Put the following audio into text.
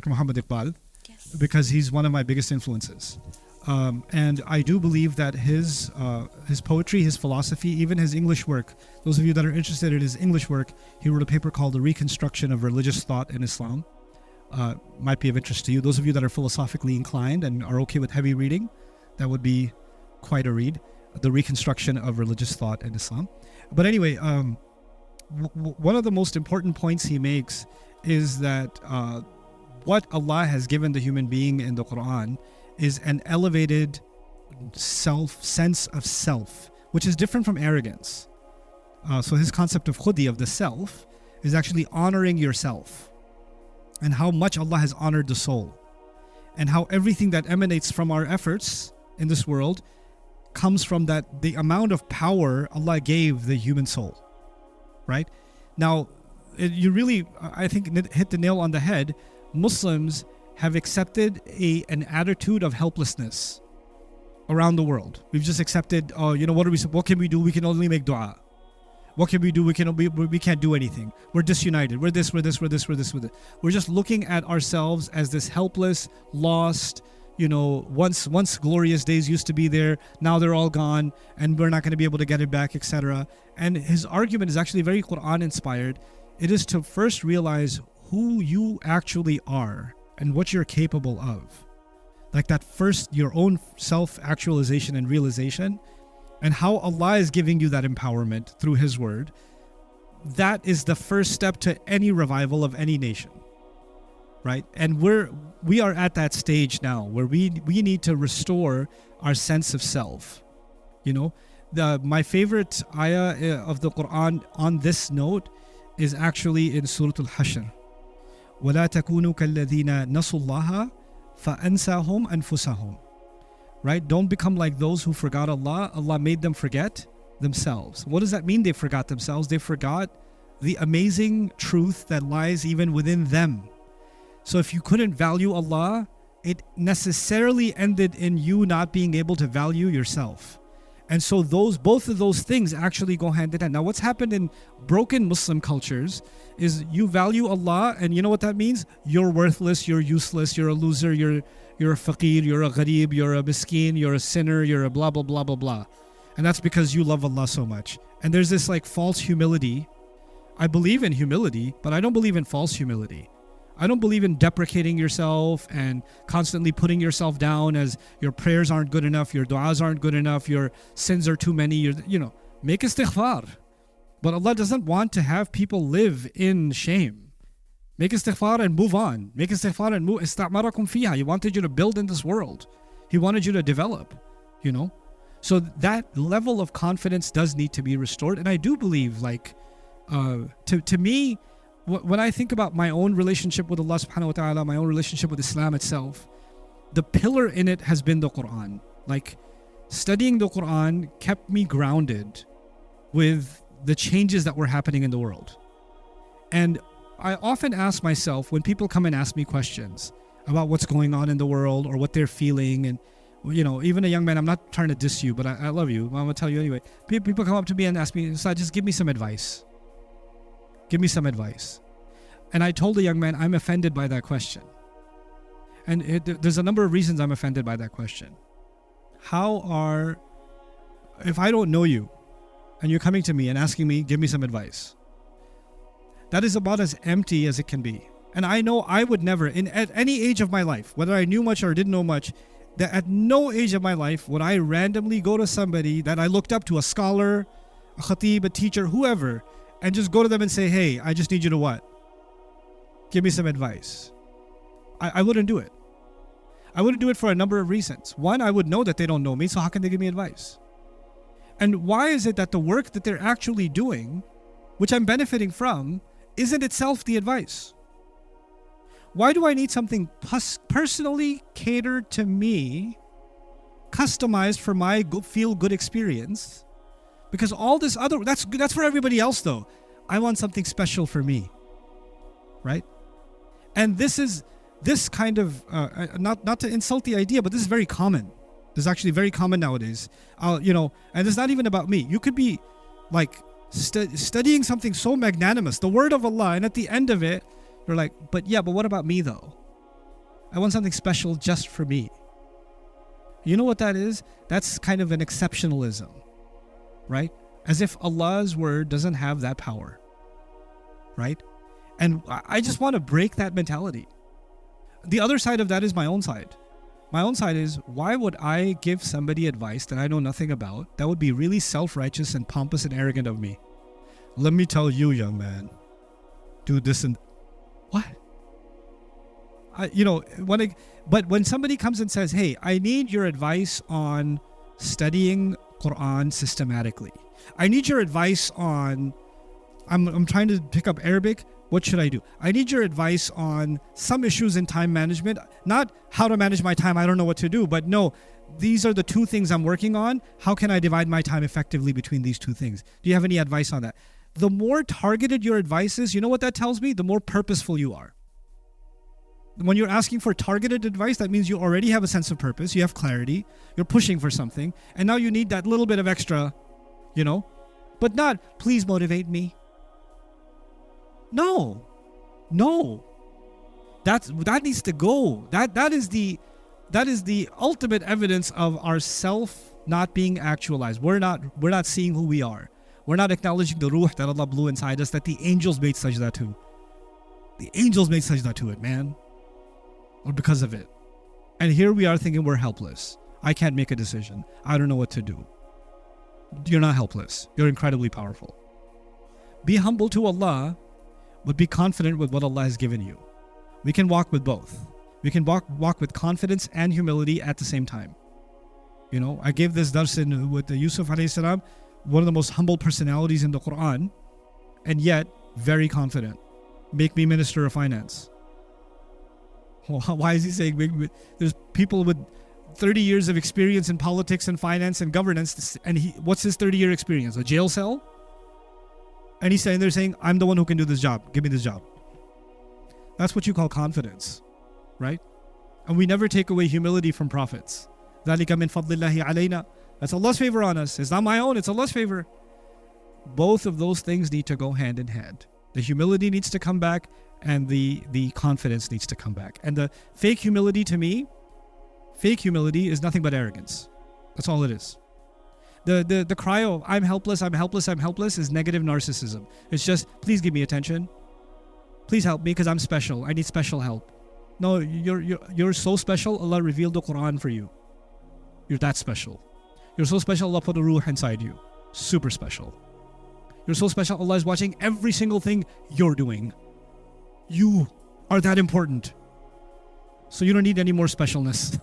Dr. Muhammad Iqbal, Yes. because he's one of my biggest influences. And I do believe that his poetry, his philosophy, even his English work, those of you that are interested in his English work, he wrote a paper called The Reconstruction of Religious Thought in Islam. Might be of interest to you. Those of you that are philosophically inclined and are okay with heavy reading, that would be quite a read. The Reconstruction of Religious Thought in Islam. But anyway, one of the most important points he makes is that what Allah has given the human being in the Quran is an elevated sense of self, which is different from arrogance. So his concept of khudi, of the self, is actually honoring yourself, and how much Allah has honored the soul, and how everything that emanates from our efforts in this world comes from the amount of power Allah gave the human soul, right? Now, you really, I think, hit the nail on the head. Muslims have accepted an attitude of helplessness around the world. We've just accepted, what can we do? We can only make dua. What can we do? We can't do anything. We're disunited. We're this. We're just looking at ourselves as this helpless, lost, once glorious days used to be there. Now they're all gone, and we're not going to be able to get it back, etc. And his argument is actually very Quran inspired. It is to first realize who you actually are and what you're capable of. Like that first, your own self-actualization and realization, and how Allah is giving you that empowerment through His word. That is the first step to any revival of any nation, right? And we are at that stage now where we need to restore our sense of self. My favorite ayah of the Quran on this note is actually in Surah Al-Hashr. وَلَا تَكُونُوا كَالَّذِينَ نَسُوا اللَّهَ فَأَنْسَاهُمْ أَنفُسَهُمْ. Right? Don't become like those who forgot Allah. Allah made them forget themselves. What does that mean, they forgot themselves? They forgot the amazing truth that lies even within them. So if you couldn't value Allah, it necessarily ended in you not being able to value yourself. And so both of those things actually go hand in hand. Now, what's happened in broken Muslim cultures is you value Allah, and you know what that means? You're worthless, you're useless, you're a loser, you're a faqir, you're a gharib, you're a miskin, you're a sinner, you're a blah, blah, blah, blah, blah. And that's because you love Allah so much. And there's this false humility. I believe in humility, but I don't believe in false humility. I don't believe in deprecating yourself and constantly putting yourself down as your prayers aren't good enough, your du'as aren't good enough, your sins are too many. Make istighfar. But Allah doesn't want to have people live in shame. Make istighfar and move on. Make istighfar and move. Istamarakum fiha. He wanted you to build in this world. He wanted you to develop, So that level of confidence does need to be restored. And I do believe, to me, when I think about my own relationship with Allah subhanahu wa ta'ala, my own relationship with Islam itself, the pillar in it has been the Quran. Studying the Quran kept me grounded with the changes that were happening in the world. And I often ask myself, when people come and ask me questions about what's going on in the world or what they're feeling, and even a young man, I'm not trying to diss you, but I love you, I'm going to tell you anyway. People come up to me and ask me, "Ustad, just give me some advice. Give me some advice." And I told the young man, I'm offended by that question. And there's a number of reasons I'm offended by that question. If I don't know you, and you're coming to me and asking me, give me some advice, that is about as empty as it can be. And I know I would never, at any age of my life, whether I knew much or didn't know much, that at no age of my life would I randomly go to somebody that I looked up to, a scholar, a khatib, a teacher, whoever, and just go to them and say, "Hey, I just need you to what? Give me some advice." I wouldn't do it. I wouldn't do it for a number of reasons. One, I would know that they don't know me, so how can they give me advice? And why is it that the work that they're actually doing, which I'm benefiting from, isn't itself the advice? Why do I need something personally catered to me, customized for my feel-good experience? Because all this other, that's for everybody else though. I want something special for me, right? And this kind of, not to insult the idea, but this is very common. This is actually very common nowadays. And it's not even about me. You could be studying something so magnanimous, the word of Allah, and at the end of it, you're like, but what about me though? I want something special just for me. You know what that is? That's kind of an exceptionalism, right? As if Allah's word doesn't have that power, right? And I just want to break that mentality. The other side of that is my own side. My own side is, why would I give somebody advice that I know nothing about? That would be really self-righteous and pompous and arrogant of me. Let me tell you, young man, do this and what? But when somebody comes and says, hey, I need your advice on studying Quran systematically. I need your advice on, I'm trying to pick up Arabic. What should I do? I need your advice on some issues in time management. Not how to manage my time, I don't know what to do. But no, these are the two things I'm working on. How can I divide my time effectively between these two things? Do you have any advice on that? The more targeted your advice is, you know what that tells me? The more purposeful you are. When you're asking for targeted advice, that means you already have a sense of purpose. You have clarity. You're pushing for something. And now you need that little bit of extra, but not, please motivate me. No. That needs to go. That is the ultimate evidence of our self not being actualized. We're not seeing who we are. We're not acknowledging the ruh that Allah blew inside us, that the angels made sajda to. The angels made sajda to it, man. Or because of it. And here we are thinking we're helpless. I can't make a decision. I don't know what to do. You're not helpless. You're incredibly powerful. Be humble to Allah, but be confident with what Allah has given you. We can walk with both. We can walk with confidence and humility at the same time. I gave this dars with Yusuf alayhi salam, one of the most humble personalities in the Quran, and yet very confident. Make me Minister of Finance. Why is he saying there's people with 30 years of experience in politics and finance and governance, and what's his 30-year experience? A jail cell? And he's saying, I'm the one who can do this job. Give me this job. That's what you call confidence, right? And we never take away humility from prophets. ذَلِكَ مِنْ فَضْلِ اللَّهِ عَلَيْنَا. That's Allah's favor on us. It's not my own, it's Allah's favor. Both of those things need to go hand in hand. The humility needs to come back, and the confidence needs to come back. And the fake humility, to me, is nothing but arrogance. That's all it is. The cry of I'm helpless is negative narcissism. It's just, please give me attention. Please help me because I'm special. I need special help. No, you're so special. Allah revealed the Quran for you. You're that special. You're so special. Allah put a ruh inside you. Super special. You're so special. Allah is watching every single thing you're doing. You are that important. So you don't need any more specialness.